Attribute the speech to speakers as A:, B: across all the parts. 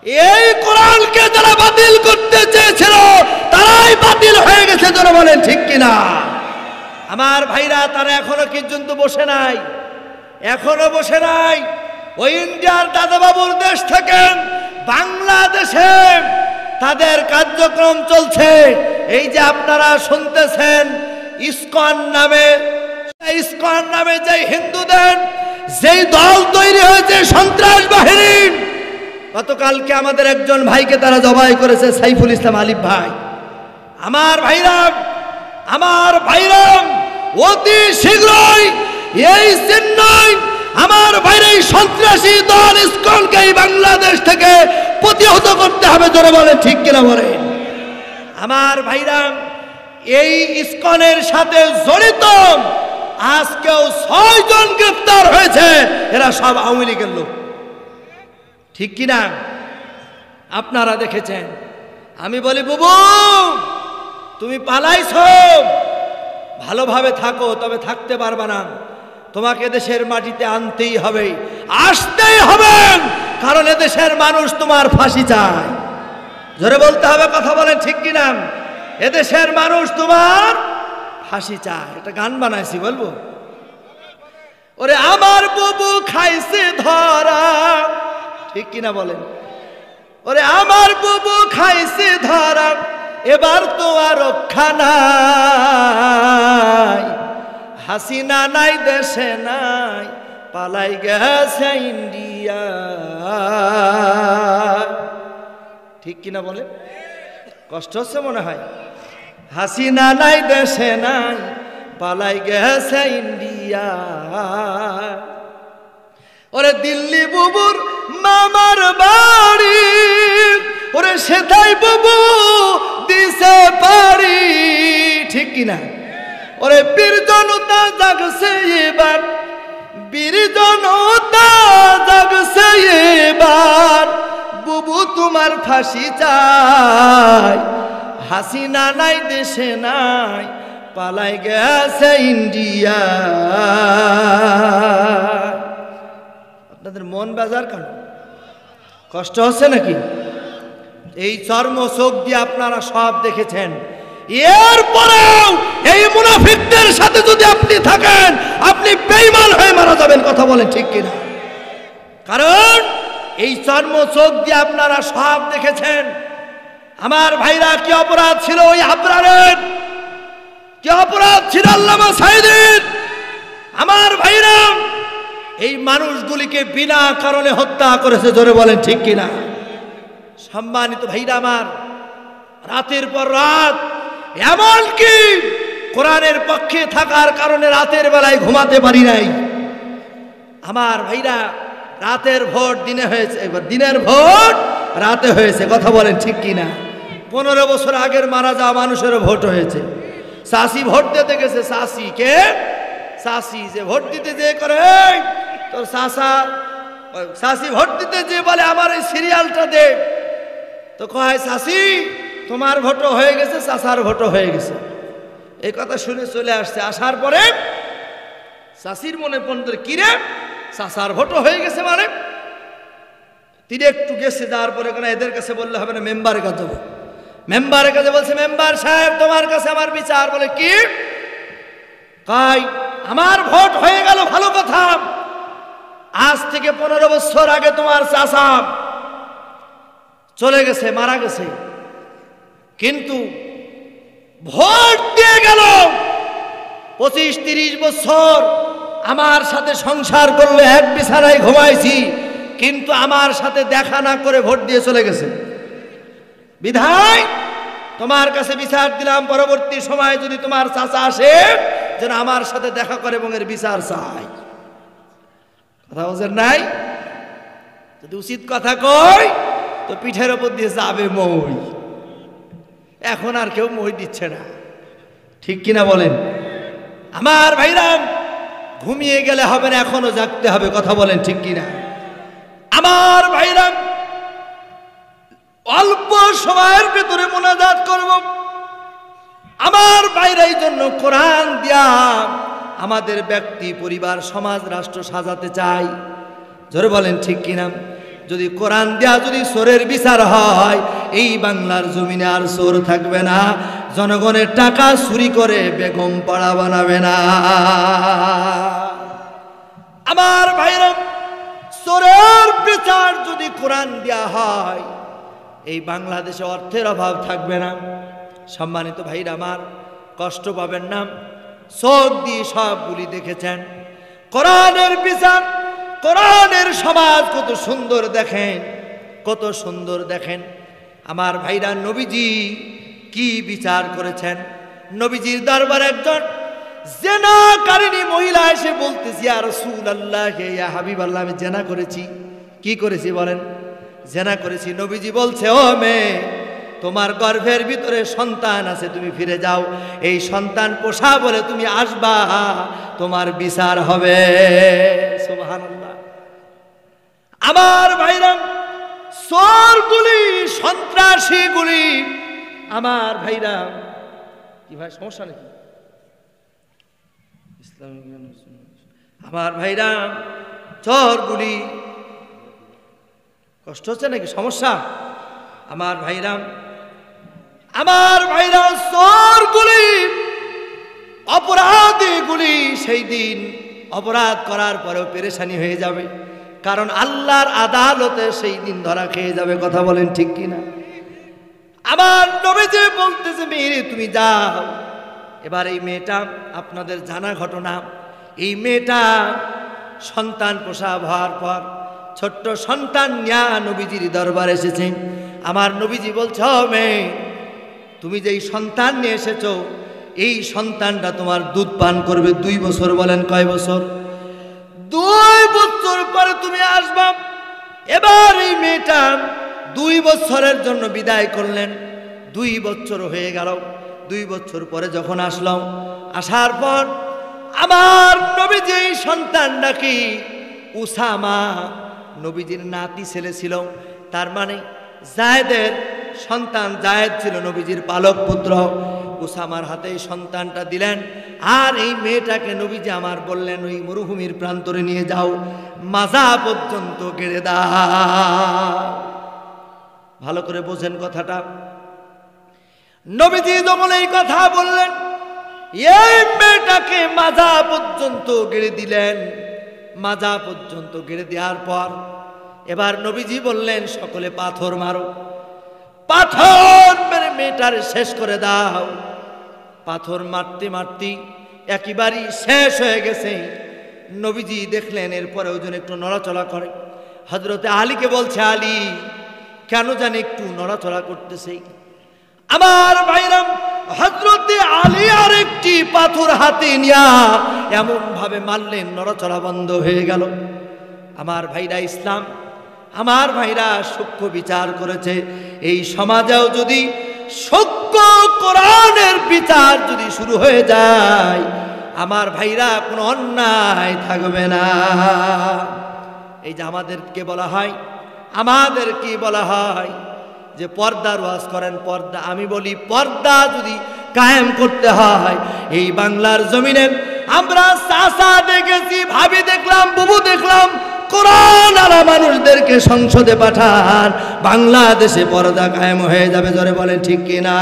A: এই কোরআনকে যারা বাতিল করতে চেয়েছিল তারাই বাতিল হয়ে গেছে। যারা বলেন ঠিক কিনা? আমার ভাইরা, তারা এখনো কিন্তু বসে নাই, এখনো বসে নাই। ওই ইন্ডিয়ার দাদাবাবুর দেশ থেকে বাংলাদেশে তাদের কার্যক্রম চলছে। এই যে আপনারা শুনতেছেন ইসকন নামে যে হিন্দুদের যেই দল তৈরি হয়েছে, সন্ত্রাস বাহিনী, গতকালকে আমাদের একজন ভাইকে তারা জবাই করেছে, সাইফুল ইসলাম আলিফ ভাই। আমার ভাইরাম অতি শীঘ্রই এই চেন্নাই আমার ভাইরা এই সন্ত্রাসী দল ইসকনকে বাংলাদেশ থেকে প্রতিহত করতে হবে। জোরে বলেন ঠিক কিনা বলেন? আমার ভাইরা, এই ইসকনের সাথে জড়িত আজকেও 6 জন গ্রেফতার হয়েছে। এরা সব আওয়ামী লীগের লোক, ঠিক কিনা? আপনারা দেখেছেন। আমি বলি, বুবু তুমি পালাইছো, ভালোভাবে থাকো, তবে থাকতে পারবা না। তোমাকে দেশের মাটিতে আনতেই হবে, আসতেই হবে, কারণ এদেশের মানুষ তোমার ফাঁসি চায়। জোরে বলতে হবে, কথা বলেন ঠিক কিনা? এদেশের মানুষ তোমার ফাঁসি চায়। একটা গান বানাইছি, বলবো? ওরে আমার বুবু খাইছে ধরা, ঠিক কিনা বলেন? ওরে আমার বুবু খাইছে ধরা, এবার তো আর রক্ষা নাই। হাসিনা নাই দেশে নাই, পালাই গেছে ইন্ডিয়া। ঠিক কিনা বলেন? কষ্ট হচ্ছে মনে হয়? হাসিনা নাই দেশে নাই, পালাই গেছে ইন্ডিয়া। ওরে দিল্লি বুবুর মামার বাড়ি, ওরে সেটাই বুবু দিছে পারি, ঠিক কিনা? ওরে বীর জনতা জাগছে এবার, বীর জনতা জাগছে এবার, বুবু তোমার ফাঁসি চাই। হাসিনা নাই দেশে নাই, পালাই গেছে ইন্ডিয়া। আপনাদের মন বেজার কেন? কষ্ট হচ্ছে নাকি? এই চর্ম চোখ দিয়ে আপনারা সব দেখেছেন। এরপরেও এই মুনাফিকদের সাথে যদি আপনি থাকেন, আপনি বেঈমান হয়ে মারা যাবেন। কথা বলেন ঠিক কিনা? কারণ এই চর্ম চোখ দিয়ে আপনারা সব দেখেছেন। আমার ভাইরা, কি অপরাধ ছিল ওই আবরারের, কি অপরাধ ছিল আল্লামা সাঈদীর? আমার ভাইরা, এই মানুষগুলিকে বিনা কারণে হত্যা করেছে। জোরে বলেন ঠিক কিনা? সম্মানিত ভাইরা আমার, রাতের পর রাত, এমনকি কোরআনের পক্ষে থাকার কারণে রাতের বেলায় ঘুমাতে পারি নাই। আমার ভাইরা, রাতের ভোট দিনে হয়েছে, এবার দিনের ভোট রাতে হয়েছে। কথা বলেন ঠিক কিনা? 15 বছর আগের মারা যাওয়া মানুষেরও ভোট হয়েছে। চাষি ভোট দিতে গেছে, চাষি কে? চাষি যে ভোট দিতে যে করে, তোর চাষি ভোট দিতে যে বলে আমার এই সিরিয়ালটা দে, তো কয় চাষি তোমার ভোটও হয়ে গেছে, চাষার ভোটও হয়ে গেছে। এই কথা শুনে চলে আসছে। আসার পরে চাষির মনে পড়ল, কিরে চাষার ভোটও হয়ে গেছে মানে? তিনি একটু গেছে, যাওয়ার পরে এদের কাছে বললে হবে না, মেম্বারের কাছে যাবো। মেম্বারের কাছে বলছে, মেম্বার সাহেব তোমার কাছে আমার বিচার। বলে কি? কয় আমার ভোট হয়ে গেল, ভালো কথা। আজ থেকে 15 বছর আগে তোমার চাচা চলে গেছে, মারা গেছে, কিন্তু ভোট দিয়ে গেল। 25-30 বছর আমার সাথে সংসার করলে, এক বিছানায় ঘুমাইছি, কিন্তু আমার সাথে দেখা না করে ভোট দিয়ে চলে গেছে। বিধায় তোমার কাছে বিচার দিলাম, পরবর্তী সময় যদি তোমার চাচা আসে যেন আমার সাথে দেখা করে এবং এর বিচার চাই। কথা বলছেন নাই? যদি উচিত কথা কই তো পিঠের ওপর দিয়ে যাবে মই। এখন আর কেউ মই দিচ্ছে না, ঠিক কিনা বলেন? আমার ভাইরা, ঘুমিয়ে গেলে হবে না, এখনো জাগতে হবে। কথা বলেন ঠিক কিনা? আমার ভাইরা, অল্প সময়ের ভেতরে মোনাজাত করব। আমার ভাইরাই জন্য কোরআন দিয়া আমাদের ব্যক্তি, পরিবার, সমাজ, রাষ্ট্র সাজাতে চাই। জোরে বলেন ঠিক কিনা? যদি কোরআন দেয়া যদি চোরের বিচার হয়, এই বাংলার জমিনে আর চোর থাকবে না, জনগণের টাকা চুরি করে বেগম পাড়া বানাবে না। আমার ভাইরা, চোরের বিচার যদি কোরআন দেয়া হয়, এই বাংলাদেশে অর্থের অভাব থাকবে না। সম্মানিত ভাইরা আমার, কষ্ট পাবেন না, চোখ দিয়ে সবগুলি দেখেছেন। কোরআনের বিচার, কোরআনের সমাজ কত সুন্দর দেখেন, কত সুন্দর দেখেন। আমার ভাইরা, নবীজি কি বিচার করেছেন। নবীজির দরবারে একজন জেনাকারিনী মহিলা এসে বলতেছি, ইয়া রাসূলুল্লাহ, ইয়া হাবিবাল্লাহ, আমি জেনা করেছি। কি করেছি বলেন? জেনা করেছি। নবীজি বলছে, ও মেয়ে, তোমার গর্ভের ভিতরে সন্তান আছে, তুমি ফিরে যাও, এই সন্তান পোষা বলে তুমি আসবা, তোমার বিচার হবে। সুবহানাল্লাহ। আমার ভাইরা, চোরগুলি, সন্ত্রাসীগুলি, আমার ভাইরা, কি ভাই সমস্যা নাকি? আমার ভাইরা, চোরগুলি, কষ্ট হচ্ছে নাকি, সমস্যা? আমার ভাইরা, আমার ভাইরা, চোরগুলি, অপরাধীগুলি সেই দিন অপরাধ করার পরেও পেরেশানি হয়ে যাবে, কারণ আল্লাহর আদালতে সেই দিন ধরা খেয়ে যাবে। কথা বলেন ঠিক কিনা? আমার নবীজি বলতেছে, মেয়ে তুমি যাও। এবার এই মেয়েটা, আপনাদের জানা ঘটনা, এই মেয়েটা সন্তান প্রসব হওয়ার পর ছোট্ট সন্তান নিয়ে নবীজির দরবারে এসেছে। আমার নবীজি বলছে, মেয়ে, তুমি যেই সন্তান নিয়ে এসেছো, এই সন্তানটা তোমার দুধ পান করবে 2 বছর। বলেন কয় বছর? 2 বছর পরে তুমি আসবা। এবার এই মেয়েটা 2 বছরের জন্য বিদায় করলেন। 2 বছর হয়ে গেল। 2 বছর পরে যখন আসলাম, আসার পর আমার নবীজি এই সন্তানটা কি উসামা, নবীজির নাতি ছেলে ছিল, তার মানে জায়েদের সন্তান, জায়েদ ছিল নবীজির পালক পুত্র। উসামার হাতে এই সন্তানটা দিলেন। আর এই মেয়েটাকে নবীজি আমার বললেন, ওই মরুভূমির প্রান্তরে নিয়ে যাও, মাজা পর্যন্ত গেড়ে দাও। ভালো করে বোঝেন কথাটা। নবীজি যখন এই কথা বললেন, এই মেয়েটাকে মাজা পর্যন্ত গেড়ে দিলেন। মাজা পর্যন্ত গেড়ে দেওয়ার পর এবার নবীজি বললেন, সকলে পাথর মারো, পাথর মেরে মেয়েটার শেষ করে দাও। পাথর মারতে মারতে একেবারেই শেষ হয়ে গেছে। নবীজি দেখলেন এরপরে ওজন একটু নড়াচড়া করে। হযরতে আলীকে বলছে, আলী, কেন জানি একটু নড়াচড়া করতেছে। আমার ভাইরাম, হযরতে আলী আরেকটি পাথর হাতে নিয়া এমন ভাবে মারলেন, নড়াচড়া বন্ধ হয়ে গেল। আমার ভাইরা, ইসলাম, আমার ভাইরা সূক্ষ্ম বিচার করেছে। এই সমাজেও যদি সূক্ষ্ম কোরআনের বিচার যদি শুরু হয়ে যায়, আমার ভাইরা কোনো অন্যায় থাকবে না। এই যে আমাদেরকে বলা হয়, আমাদেরকে বলা হয় যে পর্দার ওয়াজ করেন, পর্দা। আমি বলি, পর্দা যদি কায়েম করতে হয় এই বাংলার জমিনে, আমরা চাচা দেখেছি, ভাবি দেখলাম, বুবু দেখলাম, কোরআন আলা মানুষদেরকে সংসদে পাঠান, বাংলাদেশে পর্দা কায়েম হয়ে যাবে। জোরে বলেন ঠিক কিনা?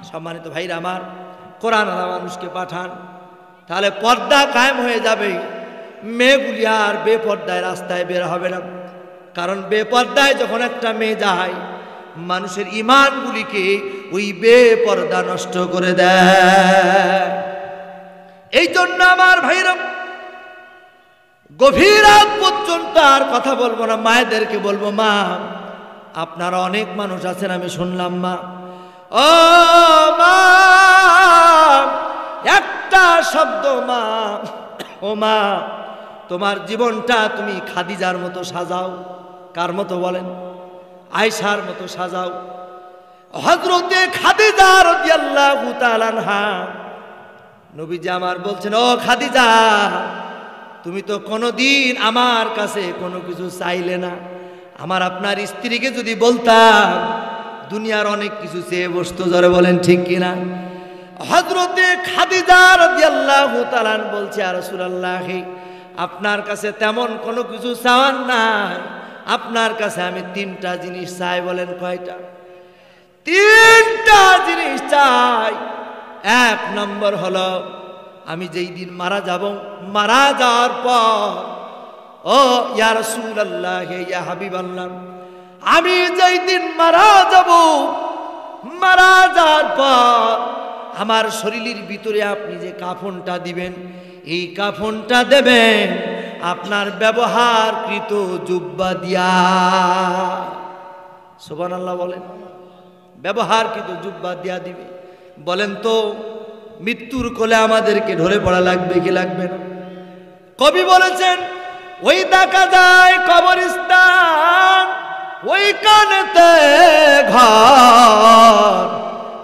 A: সম্মানিত ভাইরা আমার, কোরআন আলা মানুষকে পাঠান, তাহলে পর্দা কায়েম হয়ে যাবে। মেয়েগুলি আর বেপর্দায় রাস্তায় বের হবে না। কারণ বেপর্দায় যখন একটা মেয়ে যায়, মানুষের ইমানগুলিকে ওই বেপর্দা নষ্ট করে দেয়। এই জন্য আমার ভাইরা, গভীর রাত পর্যন্ত আর কথা বলবো না, মায়েদেরকে বলবো, মা, আপনারা অনেক মানুষ আছেন, আমি শুনলাম, মা, ও মা, একটা শব্দ, মা, ও মা, তোমার জীবনটা তুমি খাদিজার মতো সাজাও। কার মতো বলেন? আয়েশার মতো সাজাও। হযরতে খাদিজা রাদিয়াল্লাহু তাআলা আনহা, নবীজি আমার বলছেন, ও খাদিজা, তুমি তো কোনোদিন আমার কাছে কোনো কিছু চাইলে না। আমার আপনার স্ত্রীকে যদি বলতাম, দুনিয়ার অনেক কিছু চেয়ে বসতো। জোরে বলেন ঠিক কিনা? হযরতে খাদিজা রাদিয়াল্লাহু তাআলা বলছে, ইয়া রাসূলুল্লাহ, আপনার কাছে তেমন কোনো কিছু চাওয়ার নাই, আপনার কাছে আমি তিনটা জিনিস চাই। বলেন কয়টা? তিনটা জিনিস চাই। এক নম্বর হলো, আমি যেই দিন মারা যাব, মারা যাওয়ার পর, ও ইয়া রাসূলুল্লাহ, ইয়া হাবিবাল্লাহ, আমি যেই দিন মারা যাব, মারা যাওয়ার পর আমার শরীরের ভিতরে আপনি যে কাফনটা দিবেন, এই কাফনটা দেবেন আপনার ব্যবহারকৃত জুব্বা দিয়া। সুবহানাল্লাহ বলেন। ব্যবহারকৃত জুব্বা দিয়া দিবে। বলেন তো মৃত্যুর কোলে আমাদেরকে ঢলে পড়া লাগবে কি লাগবে না? কবি বলেছেন, ওই দেখা যায় কবরস্থান, ওইখানেতে ঘর,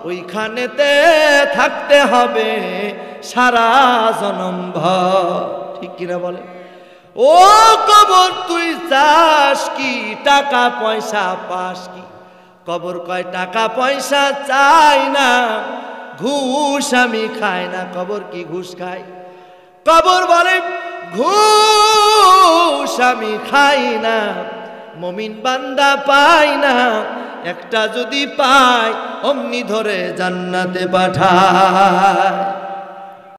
A: ওইখানেতে থাকতে হবে সারা জনম ভর। ঠিক কিনা বলে? ও কবর তুই চাস কি, টাকা পয়সা পাস কি? কবর কয় টাকা পয়সা চাই না, ঘুষ আমি খাই না। কবর কি ঘুষ খায়? কবর বলে ঘুষ আমি খাই না, মুমিন বান্দা পাই না, একটা যদি পাই অমনি ধরে জান্নাতে পাঠায়।